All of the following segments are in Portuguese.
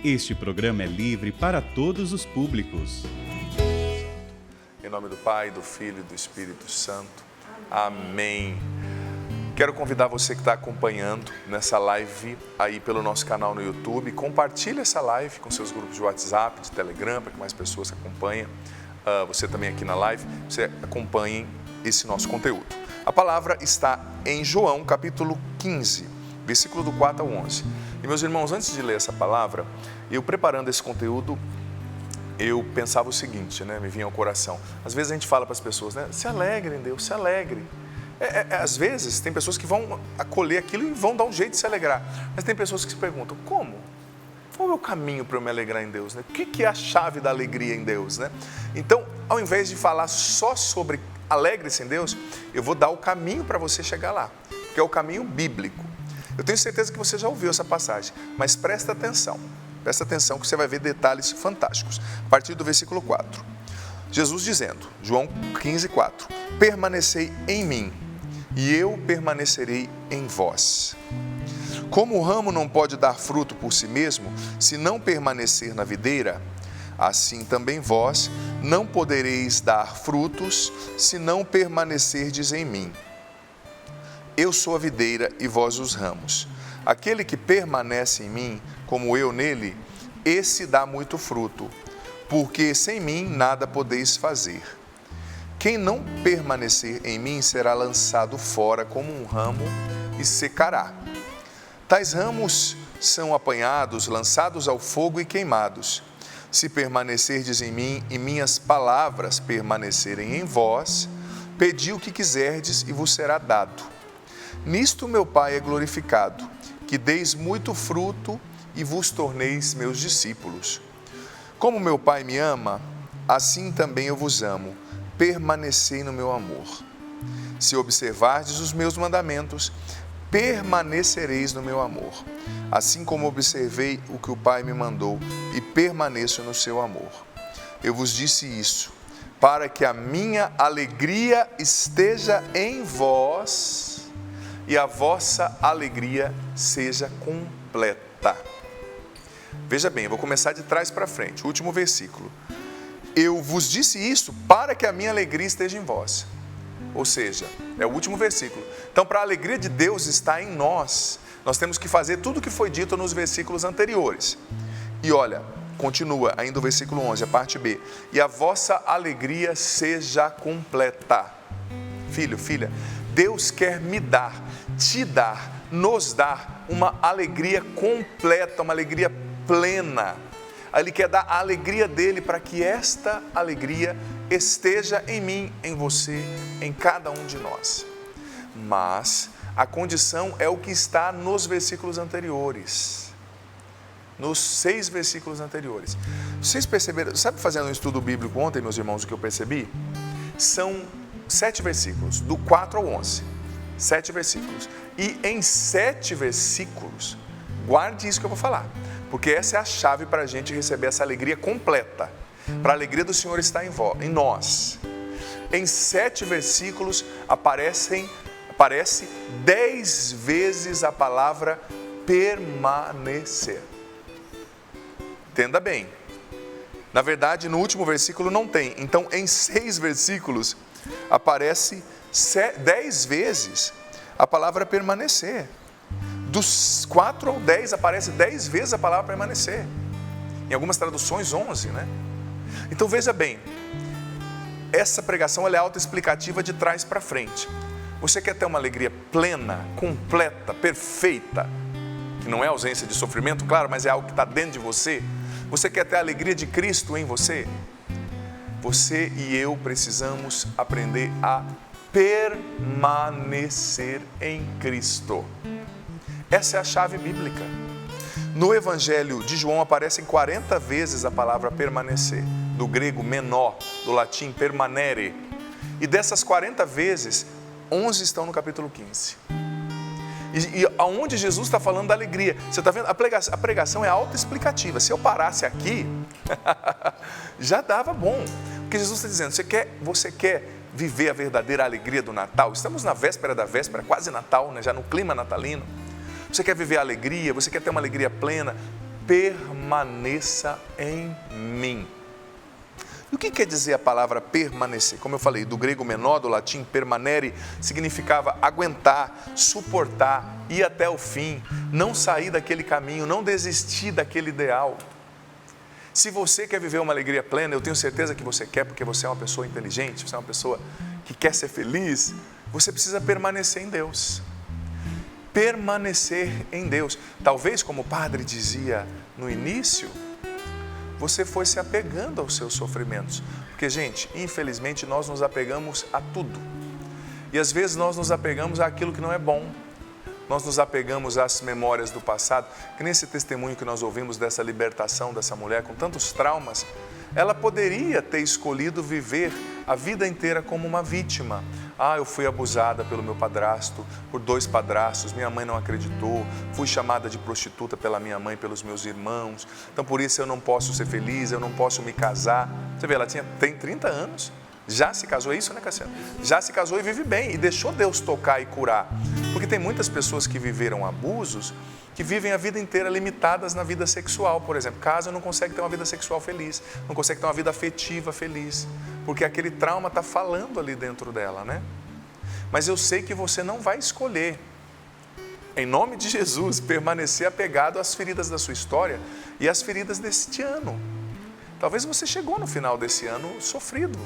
Este programa é livre para todos os públicos. Em nome do Pai, do Filho e do Espírito Santo. Amém. Quero convidar você que está acompanhando nessa live aí pelo nosso canal no YouTube. Compartilhe essa live com seus grupos de WhatsApp, de Telegram, para que mais pessoas acompanhem. Você também aqui na live, você acompanhe esse nosso conteúdo. A palavra está em João, capítulo 15, versículo do 4 ao 11. E meus irmãos, antes de ler essa palavra, eu preparando esse conteúdo, eu pensava o seguinte, né? Me vinha ao coração. Às vezes a gente fala para as pessoas, né? Se alegre em Deus, se alegre. Às vezes tem pessoas que vão acolher aquilo e vão dar um jeito de se alegrar. Mas tem pessoas que se perguntam, como? Qual é o caminho para eu me alegrar em Deus? Né? O que é a chave da alegria em Deus? Né? Então, ao invés de falar só sobre alegre-se em Deus, eu vou dar o caminho para você chegar lá, que é o caminho bíblico. Eu tenho certeza que você já ouviu essa passagem, mas presta atenção que você vai ver detalhes fantásticos. A partir do versículo 4, Jesus dizendo, João 15, 4, permanecei em mim e eu permanecerei em vós. Como o ramo não pode dar fruto por si mesmo, se não permanecer na videira, assim também vós não podereis dar frutos, se não permanecerdes em mim. Eu sou a videira e vós os ramos. Aquele que permanece em mim, como eu nele, esse dá muito fruto, porque sem mim nada podeis fazer. Quem não permanecer em mim será lançado fora como um ramo e secará. Tais ramos são apanhados, lançados ao fogo e queimados. Se permanecerdes em mim e minhas palavras permanecerem em vós, pedi o que quiserdes e vos será dado. Nisto meu Pai é glorificado, que deis muito fruto e vos torneis meus discípulos. Como meu Pai me ama, assim também eu vos amo. Permanecei no meu amor. Se observardes os meus mandamentos, permanecereis no meu amor, assim como observei o que o Pai me mandou e permaneço no seu amor. Eu vos disse isso, para que a minha alegria esteja em vós e a vossa alegria seja completa. Veja bem, eu vou começar de trás para frente, o último versículo. Eu vos disse isso para que a minha alegria esteja em vós. Ou seja, é o último versículo. Então, para a alegria de Deus estar em nós, nós temos que fazer tudo o que foi dito nos versículos anteriores. E olha, continua ainda o versículo 11, a parte B. E a vossa alegria seja completa. Filho, filha, Deus quer me dar, te dar, nos dar uma alegria completa, uma alegria plena. Ele quer dar a alegria dele para que esta alegria esteja em mim, em você, em cada um de nós. Mas a condição é o que está nos versículos anteriores. Nos 6 versículos anteriores. Vocês perceberam, sabe, fazendo um estudo bíblico ontem, meus irmãos, o que eu percebi? São 7 versículos, do 4 ao 11. 7 versículos. E em 7 versículos, guarde isso que eu vou falar. Porque essa é a chave para a gente receber essa alegria completa. Para a alegria do Senhor estar em nós. Em 7 versículos aparece 10 vezes a palavra permanecer. Entenda bem. Na verdade, no último versículo não tem. Então, em 6 versículos, aparece 10 vezes a palavra permanecer. Dos 4 ao 10 aparece 10 vezes a palavra permanecer. Em algumas traduções 11, né? Então veja bem, essa pregação ela é autoexplicativa de trás para frente. Você quer ter uma alegria plena, completa, perfeita, que não é ausência de sofrimento, claro, mas é algo que está dentro de você. Você quer ter a alegria de Cristo em você? Você e eu precisamos aprender a permanecer em Cristo. Essa é a chave bíblica. No Evangelho de João aparecem 40 vezes a palavra permanecer, do grego menor, do latim permanere. E dessas 40 vezes, 11 estão no capítulo 15. E aonde Jesus está falando da alegria. Você está vendo? A pregação é autoexplicativa. Se eu parasse aqui, já dava bom. Porque Jesus está dizendo, você quer viver a verdadeira alegria do Natal? Estamos na véspera da véspera, quase Natal, né? Já no clima natalino. Você quer viver a alegria, você quer ter uma alegria plena? permaneça em mim. E o que quer dizer a palavra permanecer? Como eu falei, do grego menor, do latim permanere, significava aguentar, suportar, ir até o fim, não sair daquele caminho, não desistir daquele ideal. Se você quer viver uma alegria plena, eu tenho certeza que você quer, porque você é uma pessoa inteligente, você é uma pessoa que quer ser feliz, você precisa permanecer em Deus. Permanecer em Deus. Talvez, como o padre dizia no início, você foi se apegando aos seus sofrimentos. Porque, gente, infelizmente nós nos apegamos a tudo. E às vezes nós nos apegamos àquilo que não é bom. Nós nos apegamos às memórias do passado. Que nesse testemunho que nós ouvimos dessa libertação dessa mulher com tantos traumas, ela poderia ter escolhido viver a vida inteira como uma vítima. Ah, eu fui abusada pelo meu padrasto, por 2 padrastos, minha mãe não acreditou, fui chamada de prostituta pela minha mãe, pelos meus irmãos, então por isso eu não posso ser feliz, eu não posso me casar. Você vê, ela tem 30 anos, já se casou, é isso, né, Cassiano? Já se casou e vive bem, e deixou Deus tocar e curar. Porque tem muitas pessoas que viveram abusos, que vivem a vida inteira limitadas na vida sexual, por exemplo. Casam e não consegue ter uma vida sexual feliz, não consegue ter uma vida afetiva feliz, porque aquele trauma está falando ali dentro dela, né? Mas eu sei que você não vai escolher, em nome de Jesus, permanecer apegado às feridas da sua história e às feridas deste ano. Talvez você chegou no final desse ano sofrido,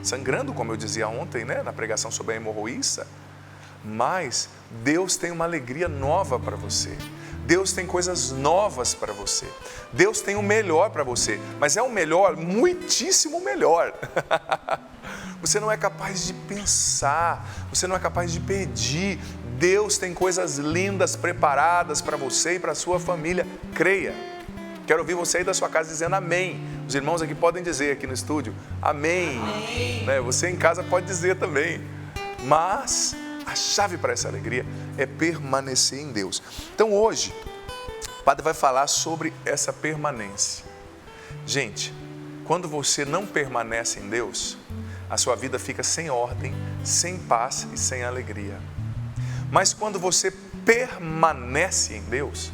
sangrando, como eu dizia ontem, né, na pregação sobre a hemorroíça. Mas Deus tem uma alegria nova para você. Deus tem coisas novas para você. Deus tem o melhor para você, mas é um melhor, muitíssimo melhor. Você não é capaz de pensar, você não é capaz de pedir. Deus tem coisas lindas preparadas para você e para a sua família. Creia. Quero ouvir você aí da sua casa dizendo amém. Os irmãos aqui podem dizer aqui no estúdio, amém. Amém. Né? Você em casa pode dizer também. Mas a chave para essa alegria é permanecer em Deus. Então hoje, o padre vai falar sobre essa permanência. Gente, quando você não permanece em Deus, a sua vida fica sem ordem, sem paz e sem alegria. Mas quando você permanece em Deus,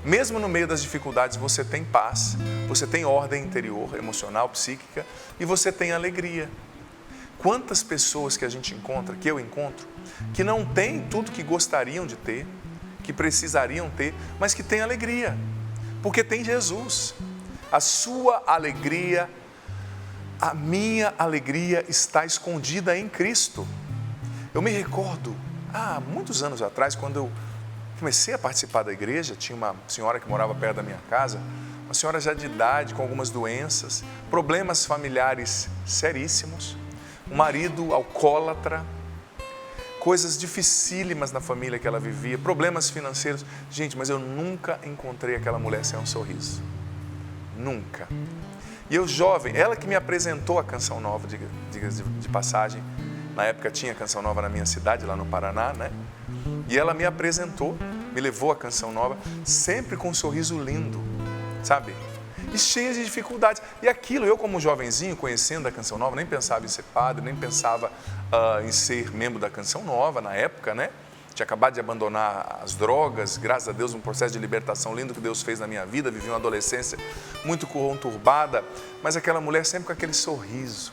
mesmo no meio das dificuldades, você tem paz, você tem ordem interior, emocional, psíquica, e você tem alegria. Quantas pessoas que a gente encontra, que eu encontro, que não têm tudo que gostariam de ter, que precisariam ter, mas que têm alegria, porque tem Jesus. A sua alegria, a minha alegria está escondida em Cristo. Eu me recordo, há muitos anos atrás, quando eu comecei a participar da igreja, tinha uma senhora que morava perto da minha casa, uma senhora já de idade, com algumas doenças, problemas familiares seríssimos, um marido alcoólatra, coisas dificílimas na família que ela vivia, problemas financeiros. Gente, mas eu nunca encontrei aquela mulher sem um sorriso. Nunca. E eu jovem, ela que me apresentou a Canção Nova, diga-se de passagem, na época tinha Canção Nova na minha cidade, lá no Paraná, né? E ela me apresentou, me levou a Canção Nova, sempre com um sorriso lindo, sabe? E cheia de dificuldades. E aquilo, eu como jovenzinho, conhecendo a Canção Nova, nem pensava em ser padre, nem pensava em ser membro da Canção Nova na época, né? Tinha acabado de abandonar as drogas, graças a Deus, um processo de libertação lindo que Deus fez na minha vida, vivi uma adolescência muito conturbada, mas aquela mulher sempre com aquele sorriso,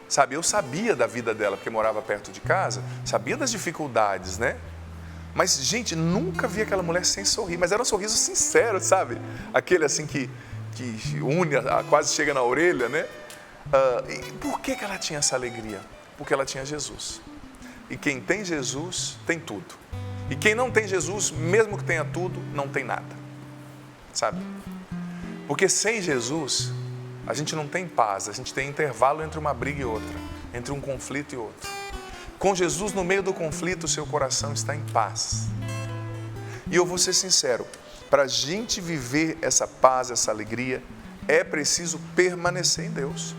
sabe? Eu sabia da vida dela, porque morava perto de casa, sabia das dificuldades, né? Mas, gente, nunca vi aquela mulher sem sorrir, mas era um sorriso sincero, sabe? Aquele assim que une, quase chega na orelha, né? E por que ela tinha essa alegria? Porque ela tinha Jesus. E quem tem Jesus, tem tudo. E quem não tem Jesus, mesmo que tenha tudo, não tem nada, sabe? Porque sem Jesus, a gente não tem paz, a gente tem intervalo entre uma briga e outra, entre um conflito e outro. Com Jesus no meio do conflito, o seu coração está em paz. E eu vou ser sincero, para a gente viver essa paz, essa alegria, é preciso permanecer em Deus.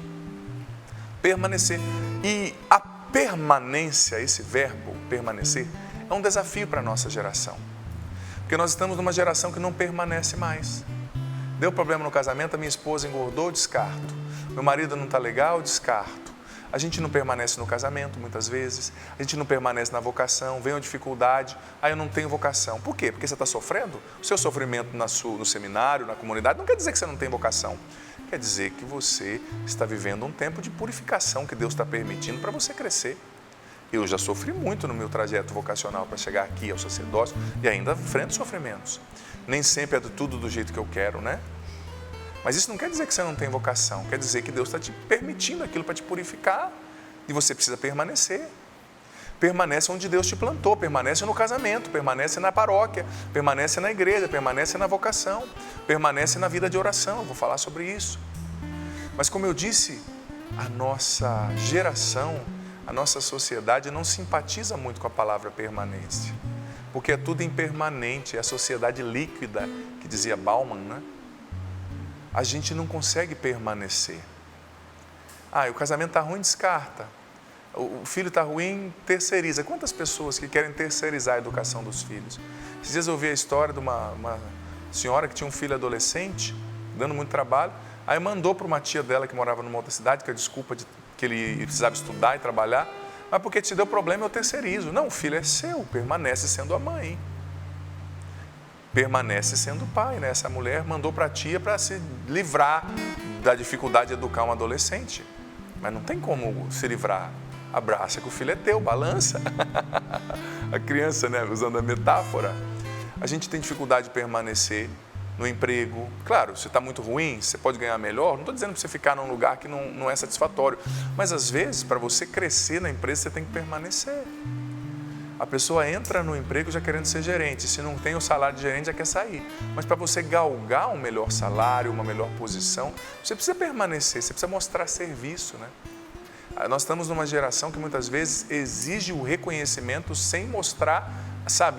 Permanecer. E a permanência, esse verbo, permanecer, é um desafio para a nossa geração. Porque nós estamos numa geração que não permanece mais. Deu problema no casamento, a minha esposa engordou, descarto. Meu marido não está legal, descarto. A gente não permanece no casamento, muitas vezes. A gente não permanece na vocação, vem uma dificuldade. Eu não tenho vocação. Por quê? Porque você está sofrendo? O seu sofrimento no seminário, na comunidade, não quer dizer que você não tem vocação. Quer dizer que você está vivendo um tempo de purificação que Deus está permitindo para você crescer. Eu já sofri muito no meu trajeto vocacional para chegar aqui ao sacerdócio e ainda enfrento sofrimentos. Nem sempre é tudo do jeito que eu quero, né? Mas isso não quer dizer que você não tem vocação, quer dizer que Deus está te permitindo aquilo para te purificar e você precisa permanecer. Permanece onde Deus te plantou, permanece no casamento, permanece na paróquia, permanece na igreja, permanece na vocação, permanece na vida de oração, eu vou falar sobre isso. Mas como eu disse, a nossa geração, a nossa sociedade não simpatiza muito com a palavra permanência, porque é tudo impermanente, é a sociedade líquida, que dizia Bauman, né? A gente não consegue permanecer. O casamento está ruim, descarta. O filho está ruim, terceiriza. Quantas pessoas que querem terceirizar a educação dos filhos? Esses dias eu ouvi a história de uma senhora que tinha um filho adolescente, dando muito trabalho, aí mandou para uma tia dela que morava numa outra cidade, com a desculpa de que ele precisava estudar e trabalhar, mas porque te deu problema eu terceirizo. Não, o filho é seu, permanece sendo a mãe. Permanece sendo o pai, né? Essa mulher mandou para a tia para se livrar da dificuldade de educar um adolescente. Mas não tem como se livrar. Abraça que o filho é teu, balança. A criança, né? Usando a metáfora. A gente tem dificuldade de permanecer no emprego. Claro, se está muito ruim, você pode ganhar melhor. Não estou dizendo para você ficar num lugar que não é satisfatório. Mas às vezes, para você crescer na empresa, você tem que permanecer. A pessoa entra no emprego já querendo ser gerente. Se não tem o salário de gerente, já quer sair. Mas para você galgar um melhor salário, uma melhor posição, você precisa permanecer, você precisa mostrar serviço, né? Nós estamos numa geração que muitas vezes exige o reconhecimento sem mostrar,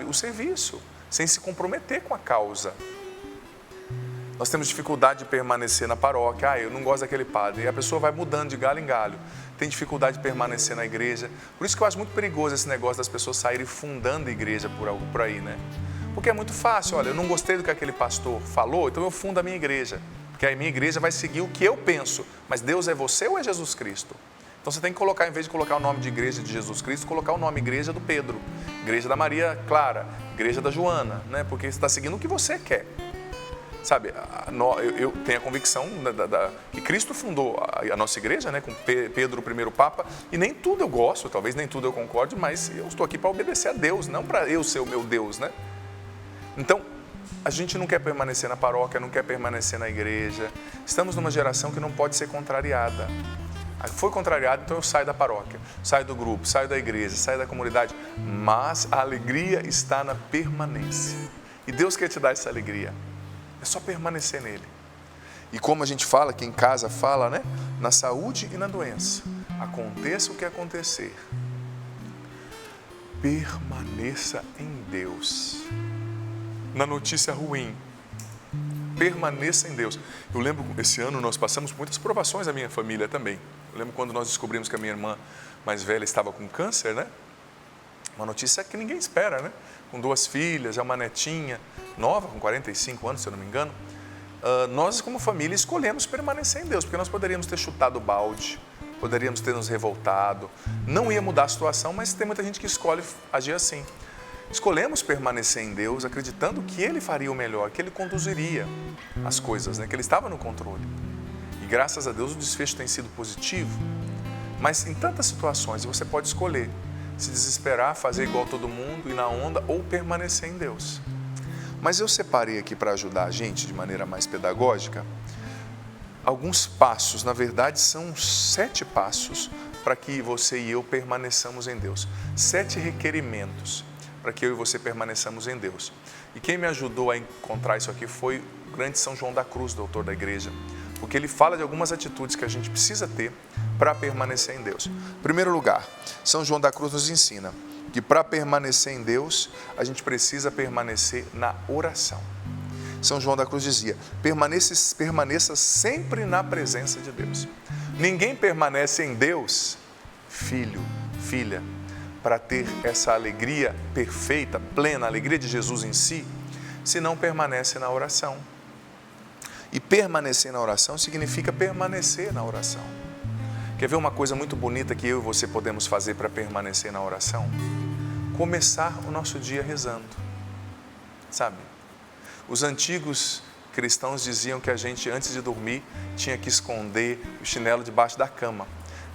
o serviço, sem se comprometer com a causa. Nós temos dificuldade de permanecer na paróquia. Eu não gosto daquele padre. E a pessoa vai mudando de galho em galho. Tem dificuldade de permanecer na igreja. Por isso que eu acho muito perigoso esse negócio das pessoas saírem fundando igreja por aí, né? Porque é muito fácil. Olha, eu não gostei do que aquele pastor falou, então eu fundo a minha igreja. Porque a minha igreja vai seguir o que eu penso. Mas Deus é você ou é Jesus Cristo? Então você tem que colocar, em vez de colocar o nome de igreja de Jesus Cristo, colocar o nome igreja do Pedro, igreja da Maria Clara, igreja da Joana, né? Porque você está seguindo o que você quer. Eu tenho a convicção que Cristo fundou a nossa igreja, né, com Pedro, o primeiro Papa, e nem tudo eu gosto, talvez nem tudo eu concorde, mas eu estou aqui para obedecer a Deus, não para eu ser o meu Deus, né? Então, a gente não quer permanecer na paróquia, não quer permanecer na igreja. Estamos numa geração que não pode ser contrariada. Foi contrariado, então eu saio da paróquia, saio do grupo, saio da igreja, saio da comunidade, mas a alegria está na permanência. E Deus quer te dar essa alegria. É só permanecer nele. E como a gente fala, aqui em casa fala, né? Na saúde e na doença. Aconteça o que acontecer. Permaneça em Deus. Na notícia ruim, permaneça em Deus. Eu lembro, esse ano nós passamos muitas provações, a minha família também. Eu lembro quando nós descobrimos que a minha irmã mais velha estava com câncer, né? Uma notícia que ninguém espera, né? Com 2 filhas, já uma netinha nova, com 45 anos, se eu não me engano. Nós, como família, escolhemos permanecer em Deus, porque nós poderíamos ter chutado o balde, poderíamos ter nos revoltado, não ia mudar a situação, mas tem muita gente que escolhe agir assim. Escolhemos permanecer em Deus, acreditando que Ele faria o melhor, que Ele conduziria as coisas, né? Que Ele estava no controle. E graças a Deus o desfecho tem sido positivo. Mas em tantas situações você pode escolher se desesperar, fazer igual todo mundo, ir na onda ou permanecer em Deus. Mas eu separei aqui para ajudar a gente de maneira mais pedagógica alguns passos, na verdade são 7 passos para que você e eu permaneçamos em Deus. 7 requerimentos para que eu e você permaneçamos em Deus. E quem me ajudou a encontrar isso aqui foi o grande São João da Cruz, doutor da igreja, porque ele fala de algumas atitudes que a gente precisa ter para permanecer em Deus. Em primeiro lugar, São João da Cruz nos ensina que para permanecer em Deus, a gente precisa permanecer na oração. São João da Cruz dizia, permaneça sempre na presença de Deus. Ninguém permanece em Deus, filho, filha, para ter essa alegria perfeita, plena, a alegria de Jesus em si, se não permanece na oração. E permanecer na oração significa permanecer na oração. Quer ver uma coisa muito bonita que eu e você podemos fazer para permanecer na oração? Começar o nosso dia rezando, sabe? Os antigos cristãos diziam que a gente, antes de dormir, tinha que esconder o chinelo debaixo da cama,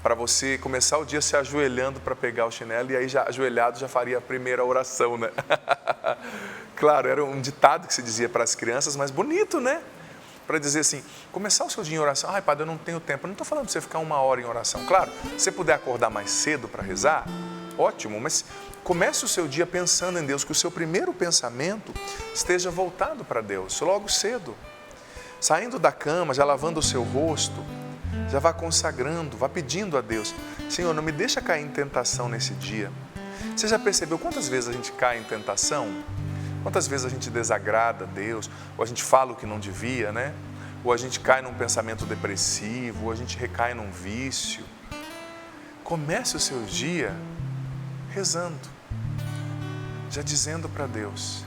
para você começar o dia se ajoelhando para pegar o chinelo, e aí já ajoelhado já faria a primeira oração, né? Claro, era um ditado que se dizia para as crianças, mas bonito, né? Para dizer assim, começar o seu dia em oração. Ai, padre, eu não tenho tempo. Eu não estou falando para você ficar 1 hora em oração. Claro, se você puder acordar mais cedo para rezar, ótimo, mas comece o seu dia pensando em Deus, que o seu primeiro pensamento esteja voltado para Deus, logo cedo. Saindo da cama, já lavando o seu rosto, já vá consagrando, vá pedindo a Deus, Senhor, não me deixa cair em tentação nesse dia. Você já percebeu quantas vezes a gente cai em tentação? Quantas vezes a gente desagrada a Deus, ou a gente fala o que não devia, né? Ou a gente cai num pensamento depressivo, ou a gente recai num vício. Comece o seu dia rezando, já dizendo para Deus,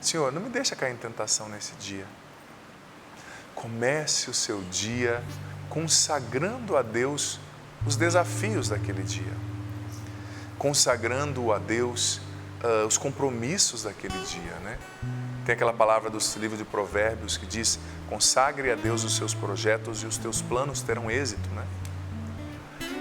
Senhor, não me deixa cair em tentação nesse dia. Comece o seu dia consagrando a Deus os desafios daquele dia, consagrando a Deus os compromissos daquele dia, né? Tem aquela palavra do livro de Provérbios que diz, consagre a Deus os seus projetos e os teus planos terão êxito, né?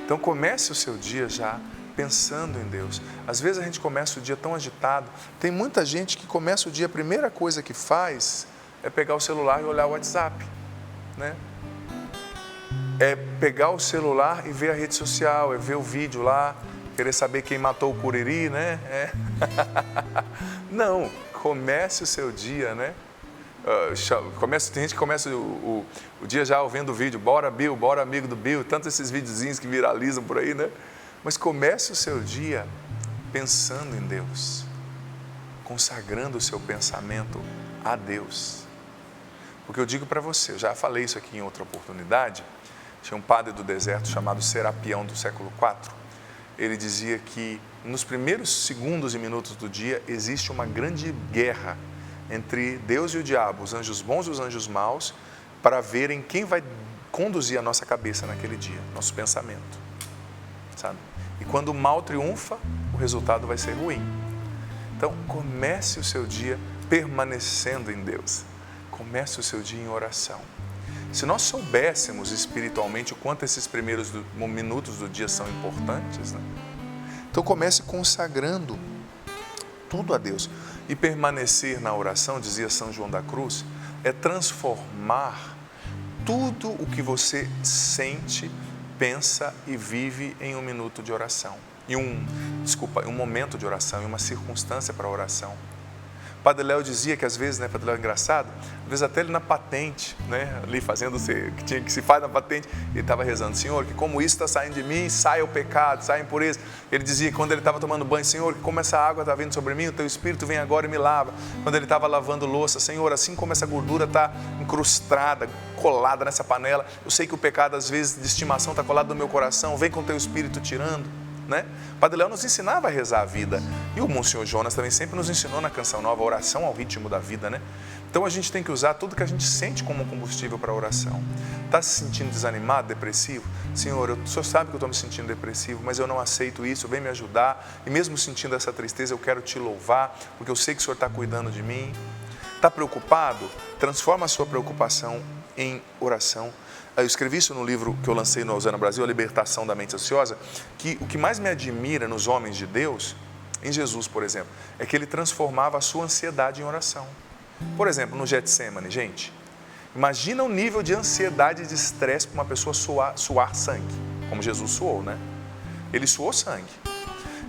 Então comece o seu dia já pensando em Deus. Às vezes a gente começa o dia tão agitado, tem muita gente que começa o dia, a primeira coisa que faz é pegar o celular e olhar o WhatsApp, né? É pegar o celular e ver a rede social, é ver o vídeo lá, querer saber quem matou o Curiri, né? Não, comece o seu dia, né? Tem gente que começa o dia já ouvindo o vídeo, bora Bill, bora amigo do Bill, tantos esses videozinhos que viralizam por aí, né? Mas comece o seu dia pensando em Deus, consagrando o seu pensamento a Deus. Porque eu digo para você, eu já falei isso aqui em outra oportunidade, tinha um padre do deserto chamado Serapião do século IV. Ele dizia que nos primeiros segundos e minutos do dia existe uma grande guerra entre Deus e o diabo, os anjos bons e os anjos maus, para verem quem vai conduzir a nossa cabeça naquele dia, nosso pensamento, sabe? E quando o mal triunfa, o resultado vai ser ruim. Então, comece o seu dia permanecendo em Deus. Comece o seu dia em oração. Se nós soubéssemos espiritualmente o quanto esses primeiros minutos do dia são importantes, né? Então comece consagrando tudo a Deus. E permanecer na oração, dizia São João da Cruz, é transformar tudo o que você sente, pensa e vive em um minuto de oração. Em um momento de oração, em uma circunstância para a oração. Padre Léo dizia que às vezes, né, Padre Léo é engraçado, às vezes até ele na patente, né, ali fazendo o que se faz na patente, ele estava rezando, Senhor, que como isso está saindo de mim, saia o pecado, saia a impureza. Ele dizia que quando ele estava tomando banho, Senhor, que como essa água está vindo sobre mim, o teu Espírito vem agora e me lava. Quando ele estava lavando louça, Senhor, assim como essa gordura está incrustada, colada nessa panela, eu sei que o pecado às vezes de estimação está colado no meu coração, vem com o teu Espírito tirando. Né? Padre Léo nos ensinava a rezar a vida, e o Monsenhor Jonas também sempre nos ensinou na Canção Nova a oração ao ritmo da vida, né? Então a gente tem que usar tudo que a gente sente como combustível para a oração. Está se sentindo desanimado, depressivo? Senhor, o Senhor sabe que eu estou me sentindo depressivo, mas eu não aceito isso, vem me ajudar, e mesmo sentindo essa tristeza eu quero te louvar, porque eu sei que o Senhor está cuidando de mim. Está preocupado? Transforma a sua preocupação em oração. Eu escrevi isso no livro que eu lancei no Osana Brasil, A Libertação da Mente Ansiosa, que o que mais me admira nos homens de Deus, em Jesus, por exemplo, é que ele transformava a sua ansiedade em oração. Por exemplo, no Getsemane, gente, imagina o nível de ansiedade e de estresse para uma pessoa suar sangue, como Jesus suou, né? Ele suou sangue.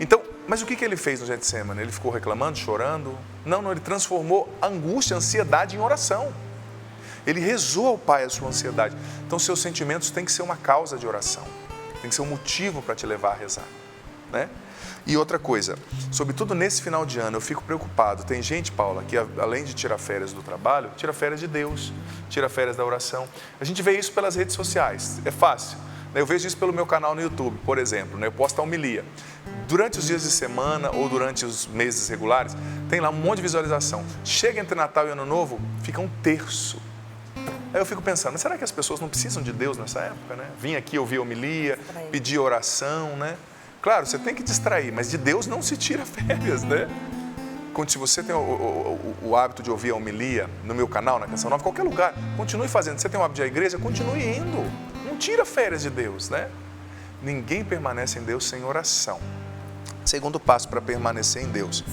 Então, mas o que ele fez no Getsemane? Ele ficou reclamando, chorando? Não, ele transformou a angústia, a ansiedade em oração. Ele rezou ao Pai a sua ansiedade. Então, seus sentimentos têm que ser uma causa de oração. Tem que ser um motivo para te levar a rezar, né? E outra coisa, sobretudo nesse final de ano, eu fico preocupado. Tem gente, Paula, que além de tirar férias do trabalho, tira férias de Deus, tira férias da oração. A gente vê isso pelas redes sociais, é fácil. Eu vejo isso pelo meu canal no YouTube, por exemplo. Eu posto a homilia. Durante os dias de semana ou durante os meses regulares, tem lá um monte de visualização. Chega entre Natal e Ano Novo, fica um terço. Aí eu fico pensando, mas será que as pessoas não precisam de Deus nessa época, né? Vim aqui ouvir homilia, pedir oração, né? Claro, você tem que distrair, mas de Deus não se tira férias, né? Se você tem o hábito de ouvir a homilia no meu canal, na Canção Nova, qualquer lugar, continue fazendo. Você tem o hábito de ir à igreja, continue indo. Não tira férias de Deus, né? Ninguém permanece em Deus sem oração. Segundo passo para permanecer em Deus.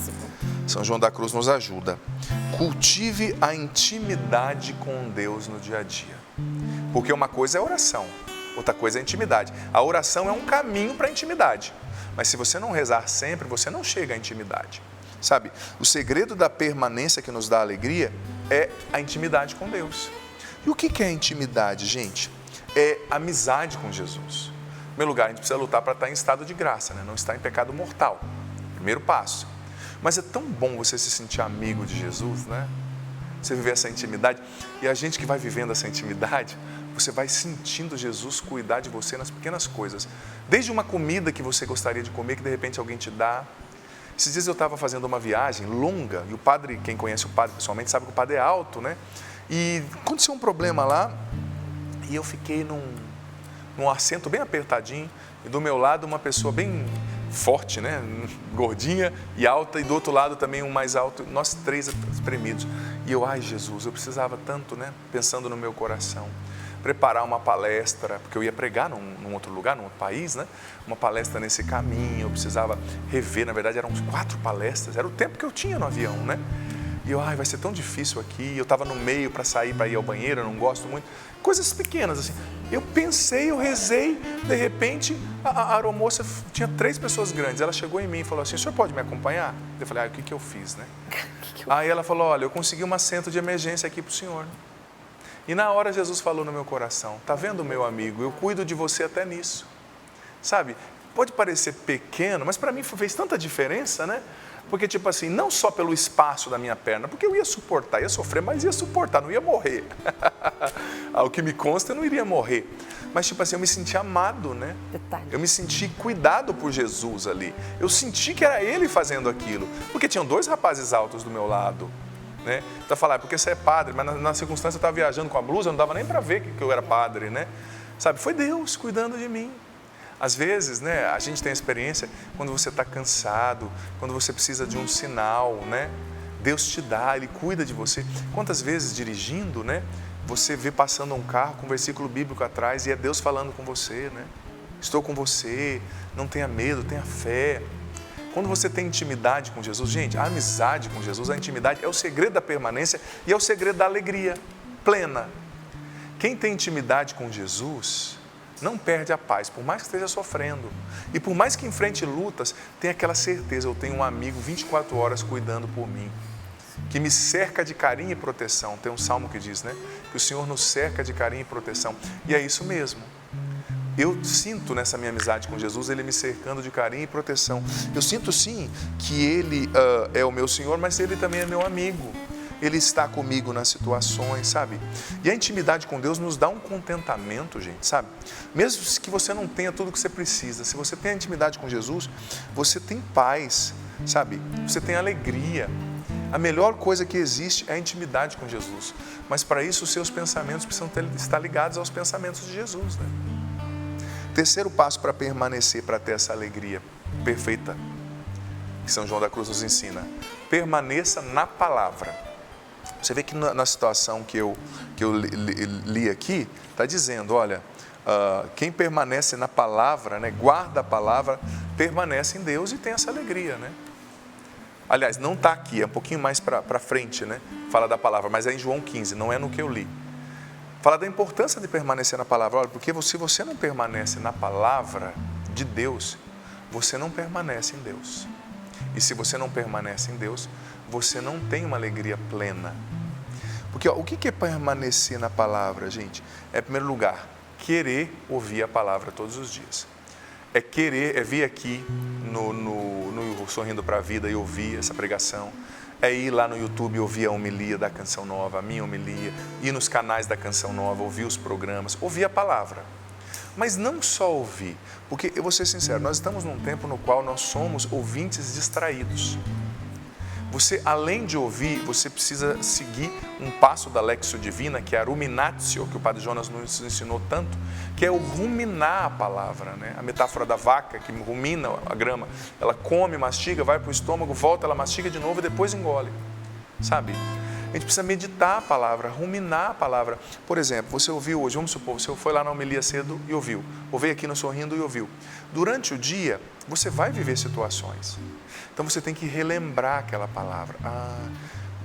São João da Cruz nos ajuda. Cultive a intimidade com Deus no dia a dia. Porque uma coisa é oração, outra coisa é intimidade. A oração é um caminho para a intimidade. Mas se você não rezar sempre, você não chega à intimidade. Sabe, o segredo da permanência que nos dá alegria é a intimidade com Deus. E o que é intimidade, gente? É amizade com Jesus. Em primeiro lugar, a gente precisa lutar para estar em estado de graça, né? Não estar em pecado mortal. Primeiro passo. Mas é tão bom você se sentir amigo de Jesus, né? Você viver essa intimidade. E a gente que vai vivendo essa intimidade, você vai sentindo Jesus cuidar de você nas pequenas coisas. Desde uma comida que você gostaria de comer, que de repente alguém te dá. Esses dias eu estava fazendo uma viagem longa, e o padre, quem conhece o padre pessoalmente, sabe que o padre é alto, né? E aconteceu um problema lá, e eu fiquei num assento bem apertadinho, e do meu lado uma pessoa bem forte, né? Gordinha e alta, e do outro lado também um mais alto, nós três espremidos. E eu, ai Jesus, eu precisava tanto, né? Pensando no meu coração, preparar uma palestra, porque eu ia pregar num outro lugar, num outro país, né? Uma palestra nesse caminho, eu precisava rever, na verdade eram 4 palestras, era o tempo que eu tinha no avião, né? E eu, ai, vai ser tão difícil aqui, eu estava no meio para sair, para ir ao banheiro, eu não gosto muito, coisas pequenas assim. Eu pensei, eu rezei, de repente a aeromoça tinha 3 pessoas grandes, ela chegou em mim e falou assim, o senhor pode me acompanhar? Eu falei, o que eu fiz, né? Aí ela falou, olha, eu consegui um assento de emergência aqui para o senhor. E na hora Jesus falou no meu coração, tá vendo, meu amigo, eu cuido de você até nisso. Sabe, pode parecer pequeno, mas para mim fez tanta diferença, né? Porque tipo assim, não só pelo espaço da minha perna, porque eu ia suportar, ia sofrer, mas ia suportar, não ia morrer. Ao que me consta, eu não iria morrer. Mas tipo assim, eu me senti amado, né? Eu me senti cuidado por Jesus ali. Eu senti que era Ele fazendo aquilo. Porque tinham 2 rapazes altos do meu lado. Né? Então falar, porque você é padre, mas na circunstância eu estava viajando com a blusa, não dava nem para ver que eu era padre, né? Sabe, foi Deus cuidando de mim. Às vezes, né, a gente tem a experiência quando você está cansado, quando você precisa de um sinal, né? Deus te dá, Ele cuida de você. Quantas vezes dirigindo, né, você vê passando um carro com um versículo bíblico atrás e é Deus falando com você, né? Estou com você, não tenha medo, tenha fé. Quando você tem intimidade com Jesus, gente, a amizade com Jesus, a intimidade é o segredo da permanência e é o segredo da alegria plena. Quem tem intimidade com Jesus não perde a paz, por mais que esteja sofrendo. E por mais que enfrente lutas, tem aquela certeza, eu tenho um amigo 24 horas cuidando por mim, que me cerca de carinho e proteção. Tem um salmo que diz, né? Que o Senhor nos cerca de carinho e proteção. E é isso mesmo. Eu sinto nessa minha amizade com Jesus, Ele me cercando de carinho e proteção. Eu sinto sim que Ele é o meu Senhor, mas Ele também é meu amigo. Ele está comigo nas situações, sabe? E a intimidade com Deus nos dá um contentamento, gente, sabe? Mesmo que você não tenha tudo o que você precisa, se você tem a intimidade com Jesus, você tem paz, sabe? Você tem alegria. A melhor coisa que existe é a intimidade com Jesus. Mas para isso, os seus pensamentos precisam estar ligados aos pensamentos de Jesus, né? Terceiro passo para permanecer, para ter essa alegria perfeita, que São João da Cruz nos ensina. Permaneça na palavra. Você vê que na situação que eu li aqui, está dizendo, olha, quem permanece na palavra, né, guarda a palavra, permanece em Deus e tem essa alegria, né? Aliás, não está aqui, é um pouquinho mais para frente, né? Fala da palavra, mas é em João 15, não é no que eu li. Fala da importância de permanecer na palavra. Olha, porque se você não permanece na palavra de Deus, você não permanece em Deus. E se você não permanece em Deus, você não tem uma alegria plena. Porque o que é permanecer na palavra, gente? É, em primeiro lugar, querer ouvir a palavra todos os dias. É querer, é vir aqui no Sorrindo para a Vida e ouvir essa pregação. É ir lá no YouTube ouvir a homilia da Canção Nova, a minha homilia, ir nos canais da Canção Nova, ouvir os programas, ouvir a palavra. Mas não só ouvir, porque eu vou ser sincero, nós estamos num tempo no qual nós somos ouvintes distraídos. Você, além de ouvir, você precisa seguir um passo da Lexio Divina, que é a ruminatio, que o Padre Jonas nos ensinou tanto, que é o ruminar a palavra, né? A metáfora da vaca que rumina a grama, ela come, mastiga, vai para o estômago, volta, ela mastiga de novo e depois engole, sabe? A gente precisa meditar a palavra, ruminar a palavra. Por exemplo, você ouviu hoje, vamos supor, você foi lá na homilia cedo e ouviu, ou veio aqui no Sorrindo e ouviu. Durante o dia, você vai viver situações. Então você tem que relembrar aquela palavra.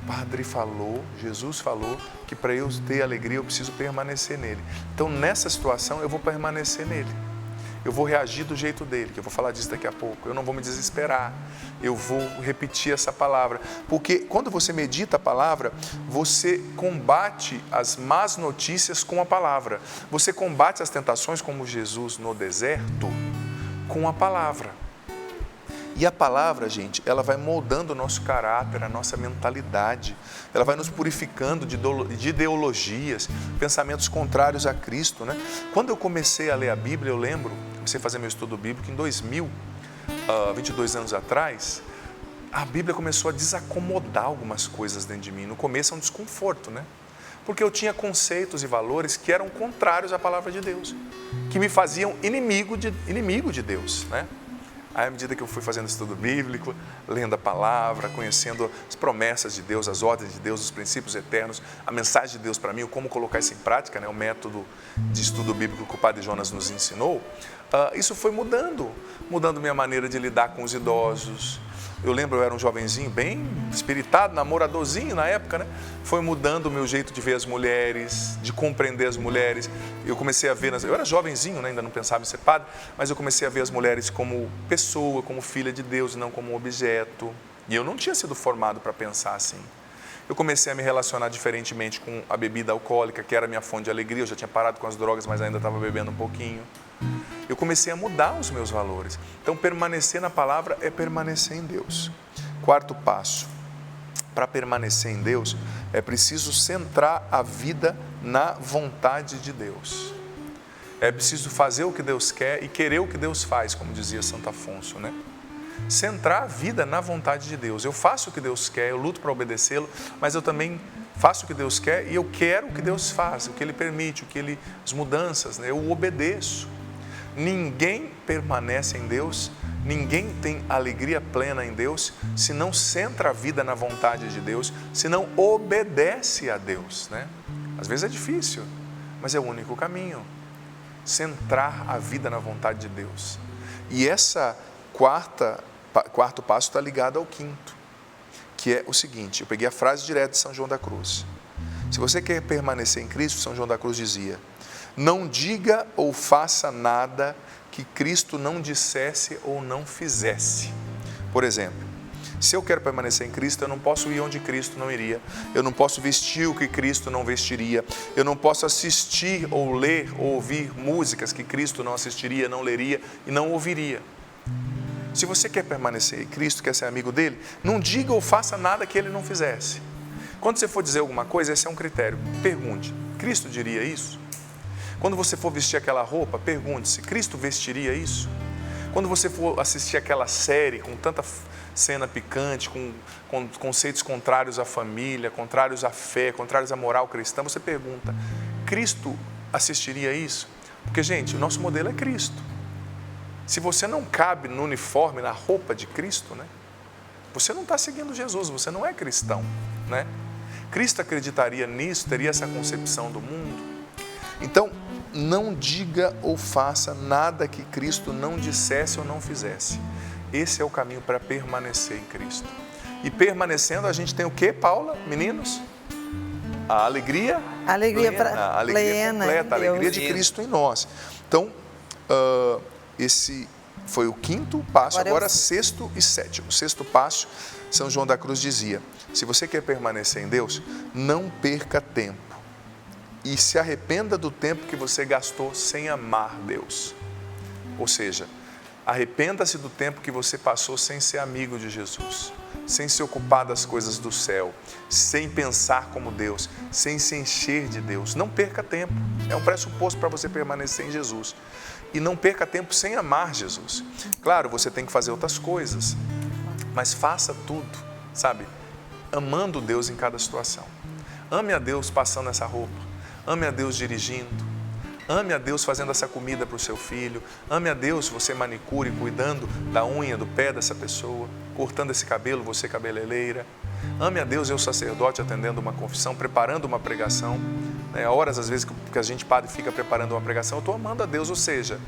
O Padre falou, Jesus falou que para eu ter alegria eu preciso permanecer nele. Então nessa situação eu vou permanecer nele. Eu vou reagir do jeito dele, que eu vou falar disso daqui a pouco. Eu não vou me desesperar. Eu vou repetir essa palavra. Porque quando você medita a palavra, você combate as más notícias com a palavra. Você combate as tentações como Jesus no deserto com a palavra. E a palavra, gente, ela vai moldando o nosso caráter, a nossa mentalidade. Ela vai nos purificando de ideologias, pensamentos contrários a Cristo, né? Quando eu comecei a ler a Bíblia, eu lembro, comecei a fazer meu estudo bíblico em 2000, 22 anos atrás, a Bíblia começou a desacomodar algumas coisas dentro de mim. No começo é um desconforto, né? Porque eu tinha conceitos e valores que eram contrários à palavra de Deus, que me faziam inimigo de Deus, né? Aí, à medida que eu fui fazendo estudo bíblico, lendo a palavra, conhecendo as promessas de Deus, as ordens de Deus, os princípios eternos, a mensagem de Deus para mim, como colocar isso em prática, né? O método de estudo bíblico que o Padre Jonas nos ensinou, isso foi mudando minha maneira de lidar com os idosos. Eu lembro, eu era um jovenzinho, bem espiritado, namoradorzinho na época, né? Foi mudando o meu jeito de ver as mulheres, de compreender as mulheres. Eu comecei a ver, eu era jovenzinho, né? Ainda não pensava em ser padre, mas eu comecei a ver as mulheres como pessoa, como filha de Deus, e não como objeto. E eu não tinha sido formado para pensar assim. Eu comecei a me relacionar diferentemente com a bebida alcoólica, que era a minha fonte de alegria. Eu já tinha parado com as drogas, mas ainda estava bebendo um pouquinho. Eu comecei a mudar os meus valores. Então, permanecer na palavra é permanecer em Deus. Quarto passo. Para permanecer em Deus, é preciso centrar a vida na vontade de Deus. É preciso fazer o que Deus quer e querer o que Deus faz, como dizia Santo Afonso, né? Centrar a vida na vontade de Deus. Eu faço o que Deus quer, eu luto para obedecê-lo, mas eu também faço o que Deus quer e eu quero o que Deus faz, o que Ele permite, as mudanças, né? Eu obedeço. Ninguém permanece em Deus, ninguém tem alegria plena em Deus, se não centra a vida na vontade de Deus, se não obedece a Deus, né? Às vezes é difícil, mas é o único caminho. Centrar a vida na vontade de Deus. E essa quarto passo está ligado ao quinto, que é o seguinte, eu peguei a frase direta de São João da Cruz. Se você quer permanecer em Cristo, São João da Cruz dizia: não diga ou faça nada que Cristo não dissesse ou não fizesse. Por exemplo, se eu quero permanecer em Cristo, eu não posso ir onde Cristo não iria. Eu não posso vestir o que Cristo não vestiria. Eu não posso assistir ou ler ou ouvir músicas que Cristo não assistiria, não leria e não ouviria. Se você quer permanecer em Cristo, quer ser amigo dele, não diga ou faça nada que ele não fizesse. Quando você for dizer alguma coisa, esse é um critério. Pergunte, Cristo diria isso? Quando você for vestir aquela roupa, pergunte-se, Cristo vestiria isso? Quando você for assistir aquela série com tanta cena picante, com conceitos contrários à família, contrários à fé, contrários à moral cristã, você pergunta, Cristo assistiria isso? Porque, gente, o nosso modelo é Cristo. Se você não cabe no uniforme, na roupa de Cristo, né? Você não está seguindo Jesus, você não é cristão, né? Cristo acreditaria nisso, teria essa concepção do mundo. Então, não diga ou faça nada que Cristo não dissesse ou não fizesse. Esse é o caminho para permanecer em Cristo. E permanecendo, a gente tem o quê, Paula? Meninos? A alegria plena, a alegria completa, a alegria de Cristo em nós. Então, esse foi o quinto passo, agora sexto e sétimo. O sexto passo, São João da Cruz dizia, se você quer permanecer em Deus, não perca tempo. E se arrependa do tempo que você gastou sem amar Deus. Ou seja, arrependa-se do tempo que você passou sem ser amigo de Jesus, sem se ocupar das coisas do céu, sem pensar como Deus, sem se encher de Deus. Não perca tempo, é um pressuposto para você permanecer em Jesus. E não perca tempo sem amar Jesus. Claro, você tem que fazer outras coisas, mas faça tudo, sabe? amando Deus em cada situação. Ame a Deus passando essa roupa. Ame a Deus dirigindo. Ame a Deus fazendo essa comida para o seu filho. Ame a Deus você manicure, cuidando da unha, do pé dessa pessoa. Cortando esse cabelo, você cabeleireira. Ame a Deus, eu sacerdote, atendendo uma confissão, preparando uma pregação. Horas, às vezes, que a gente padre fica preparando uma pregação, eu estou amando a Deus, ou seja,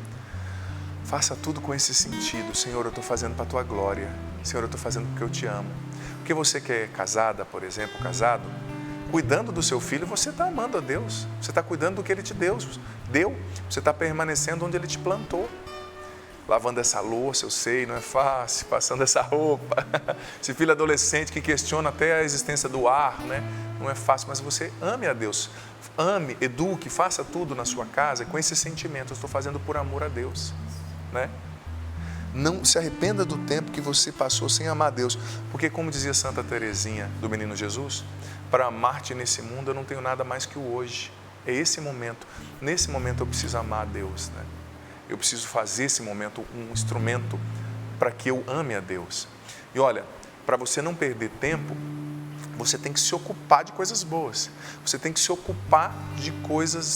faça tudo com esse sentido. Senhor, eu estou fazendo para a tua glória. Senhor, eu estou fazendo porque eu te amo. Porque você que é casada, por exemplo, casado, cuidando do seu filho, você está amando a Deus. Você está cuidando do que Ele te deu. Você está permanecendo onde Ele te plantou. Lavando essa louça, eu sei, não é fácil, passando essa roupa. Esse filho adolescente que questiona até a existência do ar, né? Não é fácil, mas você ame a Deus. Ame, eduque, faça tudo na sua casa com esse sentimento. Eu estou fazendo por amor a Deus, né? Não se arrependa do tempo que você passou sem amar a Deus. Porque, como dizia Santa Teresinha do Menino Jesus, para amar-te nesse mundo eu não tenho nada mais que o hoje. É esse momento. Nesse momento eu preciso amar a Deus, né? Eu preciso fazer esse momento um instrumento para que eu ame a Deus. E olha, para você não perder tempo, você tem que se ocupar de coisas boas. Você tem que se ocupar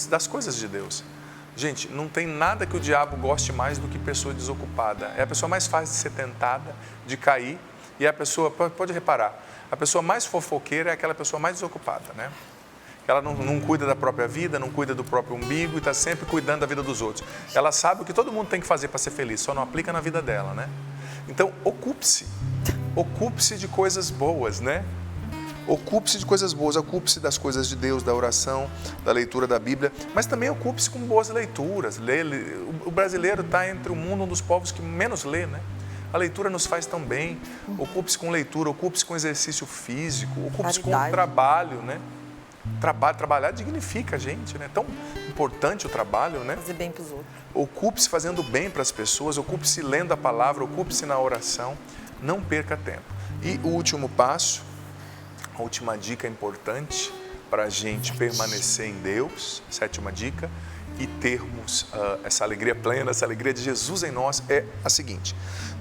das coisas de Deus. Gente, não tem nada que o diabo goste mais do que pessoa desocupada. É a pessoa mais fácil de ser tentada, de cair. E a pessoa, pode reparar, a pessoa mais fofoqueira é aquela pessoa mais desocupada, né? Ela não cuida da própria vida, não cuida do próprio umbigo e está sempre cuidando da vida dos outros. Ela sabe o que todo mundo tem que fazer para ser feliz, só não aplica na vida dela, né? Então, ocupe-se de coisas boas, né? Ocupe-se de coisas boas, ocupe-se das coisas de Deus, da oração, da leitura da Bíblia, mas também ocupe-se com boas leituras. O brasileiro está entre o mundo um dos povos que menos lê, né? A leitura nos faz tão bem. Ocupe-se com leitura, ocupe-se com exercício físico, ocupe-se com o trabalho, né? Trabalhar dignifica a gente, né? É tão importante o trabalho, né? Fazer bem para os outros. Ocupe-se fazendo bem para as pessoas, ocupe-se lendo a palavra, ocupe-se na oração. Não perca tempo. E o último passo, a última dica importante para a gente permanecer em Deus, 7ª dica, e termos essa alegria plena, essa alegria de Jesus em nós, é a seguinte: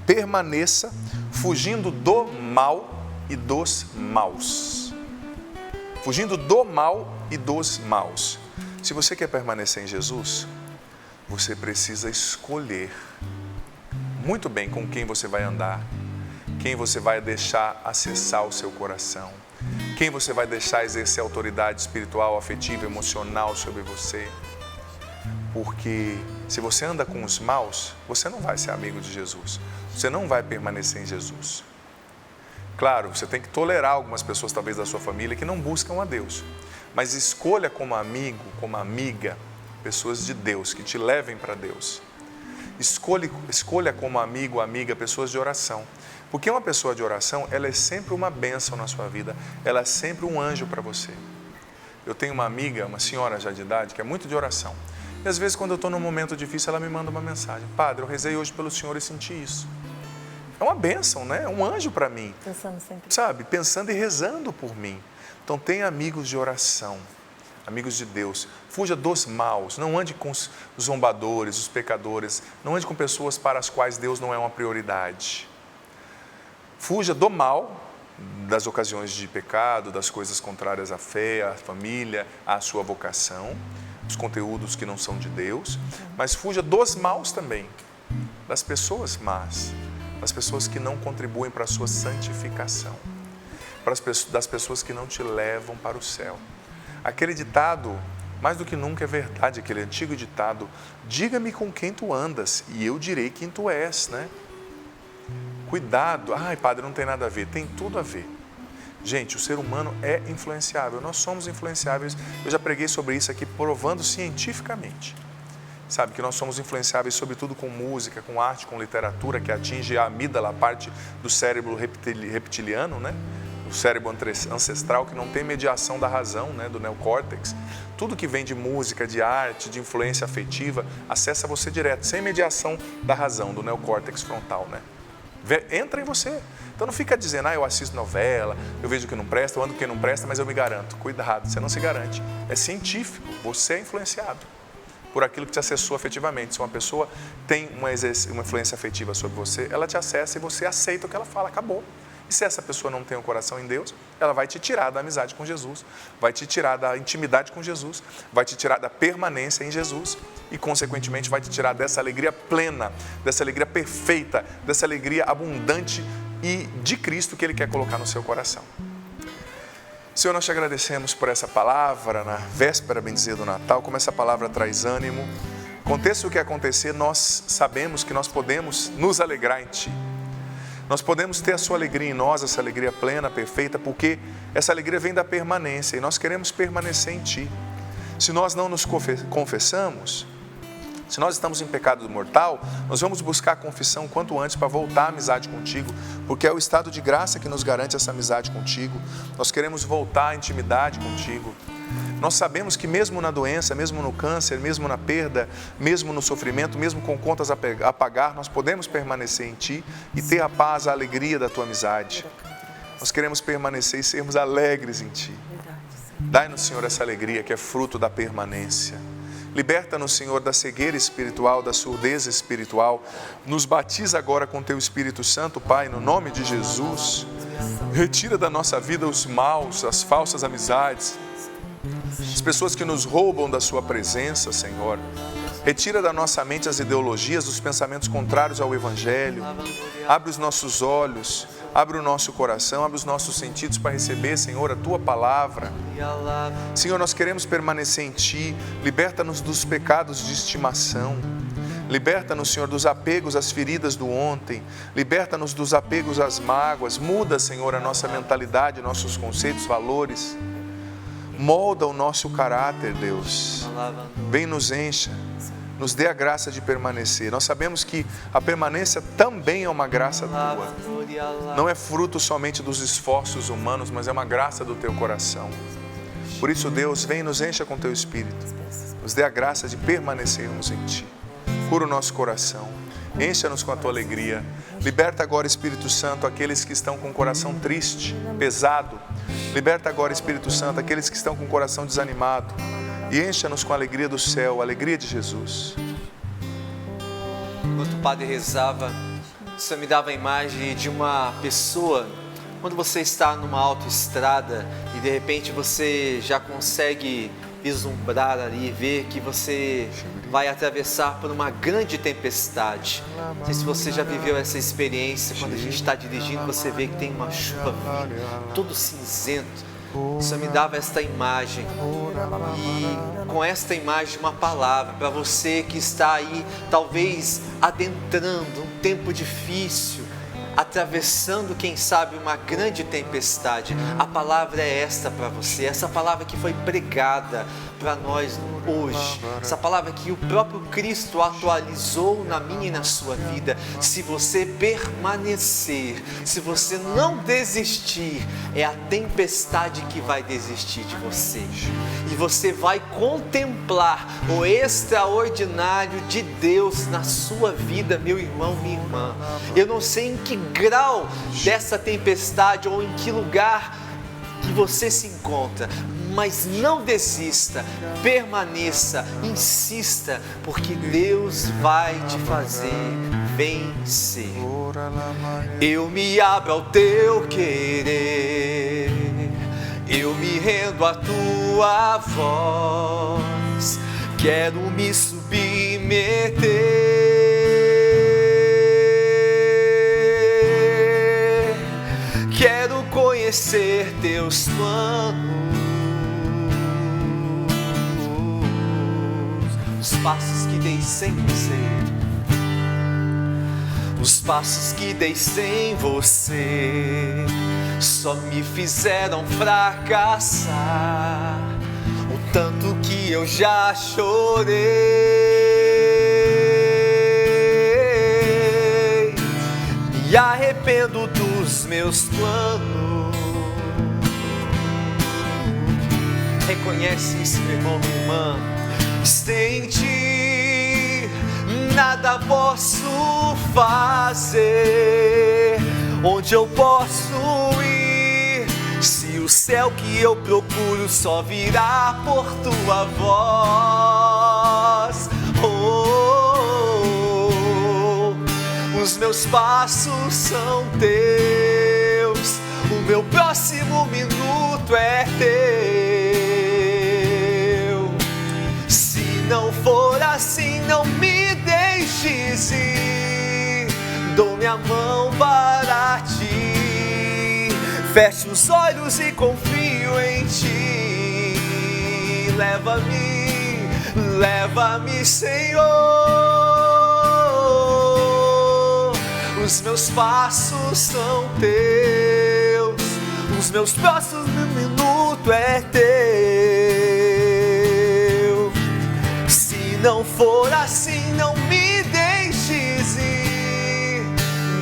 permaneça fugindo do mal e dos maus. Fugindo do mal e dos maus. Se você quer permanecer em Jesus, você precisa escolher muito bem com quem você vai andar, quem você vai deixar acessar o seu coração, quem você vai deixar exercer autoridade espiritual, afetiva, emocional sobre você. Porque se você anda com os maus, você não vai ser amigo de Jesus. Você não vai permanecer em Jesus. Claro, você tem que tolerar algumas pessoas, talvez da sua família, que não buscam a Deus. Mas escolha como amigo, como amiga, pessoas de Deus, que te levem para Deus. Escolha como amigo, amiga, pessoas de oração. Porque uma pessoa de oração, ela é sempre uma bênção na sua vida. Ela é sempre um anjo para você. Eu tenho uma amiga, uma senhora já de idade, que é muito de oração. E às vezes, quando eu estou num momento difícil, ela me manda uma mensagem: Padre, eu rezei hoje pelo Senhor e senti isso. É uma bênção, né? É um anjo para mim. Pensando sempre. Sabe? Pensando e rezando por mim. Então, tenha amigos de oração, amigos de Deus. Fuja dos maus. Não ande com os zombadores, os pecadores. Não ande com pessoas para as quais Deus não é uma prioridade. Fuja do mal, das ocasiões de pecado, das coisas contrárias à fé, à família, à sua vocação, os conteúdos que não são de Deus. Mas fuja dos maus também, das pessoas más. Das pessoas que não contribuem para a sua santificação, das pessoas que não te levam para o céu. Aquele ditado, mais do que nunca é verdade, aquele antigo ditado: diga-me com quem tu andas e eu direi quem tu és, né? Cuidado. Ai, padre, não tem nada a ver. Tem tudo a ver. Gente, o ser humano é influenciável, nós somos influenciáveis. Eu já preguei sobre isso aqui, provando cientificamente. Sabe, que nós somos influenciáveis sobretudo com música, com arte, com literatura, que atinge a amígdala, a parte do cérebro reptiliano, né? O cérebro ancestral, que não tem mediação da razão, né? Do neocórtex. Tudo que vem de música, de arte, de influência afetiva, acessa você direto, sem mediação da razão, do neocórtex frontal, né? Entra em você. Então não fica dizendo: eu assisto novela, eu vejo o que não presta, eu ando com quem não presta, mas eu me garanto. Cuidado, você não se garante. É científico, você é influenciado por aquilo que te acessou afetivamente. Se uma pessoa tem uma influência afetiva sobre você, ela te acessa e você aceita o que ela fala, acabou. E se essa pessoa não tem um coração em Deus, ela vai te tirar da amizade com Jesus, vai te tirar da intimidade com Jesus, vai te tirar da permanência em Jesus e, consequentemente, vai te tirar dessa alegria plena, dessa alegria perfeita, dessa alegria abundante e de Cristo que Ele quer colocar no seu coração. Senhor, nós te agradecemos por essa palavra na véspera, bem dizer, do Natal, como essa palavra traz ânimo. Aconteça o que acontecer, nós sabemos que nós podemos nos alegrar em Ti. Nós podemos ter a Sua alegria em nós, essa alegria plena, perfeita, porque essa alegria vem da permanência e nós queremos permanecer em Ti. Se nós não nos confessamos, se nós estamos em pecado mortal, nós vamos buscar a confissão quanto antes para voltar à amizade contigo, porque é o estado de graça que nos garante essa amizade contigo. Nós queremos voltar à intimidade contigo. Nós sabemos que mesmo na doença, mesmo no câncer, mesmo na perda, mesmo no sofrimento, mesmo com contas a pagar, nós podemos permanecer em Ti e ter a paz, a alegria da Tua amizade. Nós queremos permanecer e sermos alegres em Ti. Dai-nos, Senhor, essa alegria que é fruto da permanência. Liberta-nos, Senhor, da cegueira espiritual, da surdez espiritual. Nos batiza agora com Teu Espírito Santo, Pai, no nome de Jesus. Retira da nossa vida os maus, as falsas amizades, as pessoas que nos roubam da Sua presença, Senhor. Retira da nossa mente as ideologias, os pensamentos contrários ao Evangelho. Abre os nossos olhos, abre o nosso coração, abre os nossos sentidos para receber, Senhor, a Tua palavra. Senhor, nós queremos permanecer em Ti. Liberta-nos dos pecados de estimação. Liberta-nos, Senhor, dos apegos às feridas do ontem. Liberta-nos dos apegos às mágoas. Muda, Senhor, a nossa mentalidade, nossos conceitos, valores. Molda o nosso caráter, Deus. Vem nos encha, nos dê a graça de permanecer. Nós sabemos que a permanência também é uma graça Tua. Não é fruto somente dos esforços humanos, mas é uma graça do Teu coração. Por isso, Deus, vem e nos encha com Teu Espírito. Nos dê a graça de permanecermos em Ti. Cura o nosso coração. Encha-nos com a Tua alegria. Liberta agora, Espírito Santo, aqueles que estão com o coração triste, pesado. Liberta agora, Espírito Santo, aqueles que estão com o coração desanimado. E encha-nos com a alegria do céu, a alegria de Jesus. Enquanto o padre rezava, o Senhor me dava a imagem de uma pessoa, quando você está numa autoestrada e de repente você já consegue vislumbrar ali, ver que você vai atravessar por uma grande tempestade. Não sei se você já viveu essa experiência, quando a gente está dirigindo, você vê que tem uma chuva vindo, todo cinzento. O Senhor me dava esta imagem, e com esta imagem uma palavra para você que está aí, talvez adentrando um tempo difícil, atravessando, quem sabe, uma grande tempestade. A palavra é esta para você, essa palavra que foi pregada para nós hoje, essa palavra que o próprio Cristo atualizou na minha e na sua vida. Se você permanecer, se você não desistir, é a tempestade que vai desistir de você, e você vai contemplar o extraordinário de Deus na sua vida, meu irmão, minha irmã. Eu não sei em que grau dessa tempestade ou em que lugar que você se encontra, mas não desista, permaneça, insista, porque Deus vai te fazer vencer. Eu me abro ao Teu querer, eu me rendo à Tua voz, quero me submeter, quero conhecer Teus planos. Os passos que dei sem você, os passos que dei sem você, só me fizeram fracassar. O tanto que eu já chorei, me arrependo dos meus planos. Reconhece isso, meu irmão, minha irmã. Sem Ti nada posso fazer. Onde eu posso ir, se o céu que eu procuro só virá por Tua voz? Os meus passos são Teus, meu próximo minuto é teu. Se não for assim, não me deixes ir. Dou minha mão para ti. Fecho os olhos e confio em ti. Leva-me, leva-me, Senhor. Os meus passos são teus, os meus próximos minutos é teu. Se não for assim, não me deixes ir.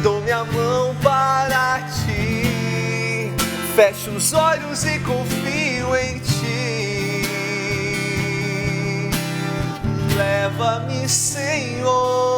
Dou minha mão para ti. Fecho os olhos e confio em ti. Leva-me, Senhor.